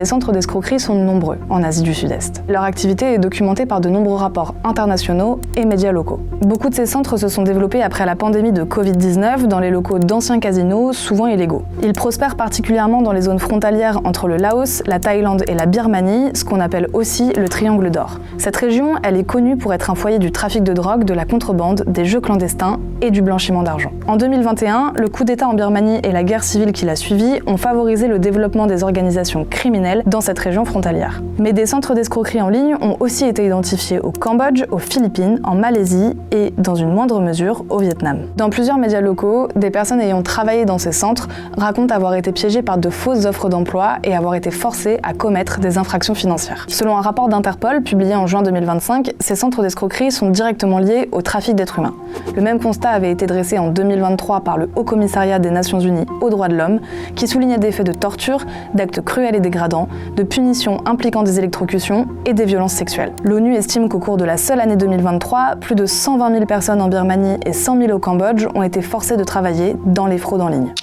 Les centres d'escroquerie sont nombreux en Asie du Sud-Est. Leur activité est documentée par de nombreux rapports internationaux et médias locaux. Beaucoup de ces centres se sont développés après la pandémie de Covid-19 dans les locaux d'anciens casinos, souvent illégaux. Ils prospèrent particulièrement dans les zones frontalières entre le Laos, la Thaïlande et la Birmanie, ce qu'on appelle aussi le Triangle d'Or. Cette région, elle est connue pour être un foyer du trafic de drogue, de la contrebande, des jeux clandestins et du blanchiment d'argent. En 2021, le coup d'État en Birmanie et la guerre civile qui l'a suivi ont favorisé le développement des organisations criminelles dans cette région frontalière. Mais des centres d'escroquerie en ligne ont aussi été identifiés au Cambodge, aux Philippines, en Malaisie et, dans une moindre mesure, au Vietnam. Dans plusieurs médias locaux, des personnes ayant travaillé dans ces centres racontent avoir été piégées par de fausses offres d'emploi et avoir été forcées à commettre des infractions financières. Selon un rapport d'Interpol publié en juin 2025, ces centres d'escroquerie sont directement liés au trafic d'êtres humains. Le même constat avait été dressé en 2023 par le Haut Commissariat des Nations Unies aux droits de l'homme, qui soulignait des faits de torture, d'actes cruels et dégradants, de punitions impliquant des électrocutions et des violences sexuelles. L'ONU estime qu'au cours de la seule année 2023, plus de 120 000 personnes en Birmanie et 100 000 au Cambodge ont été forcées de travailler dans les fraudes en ligne.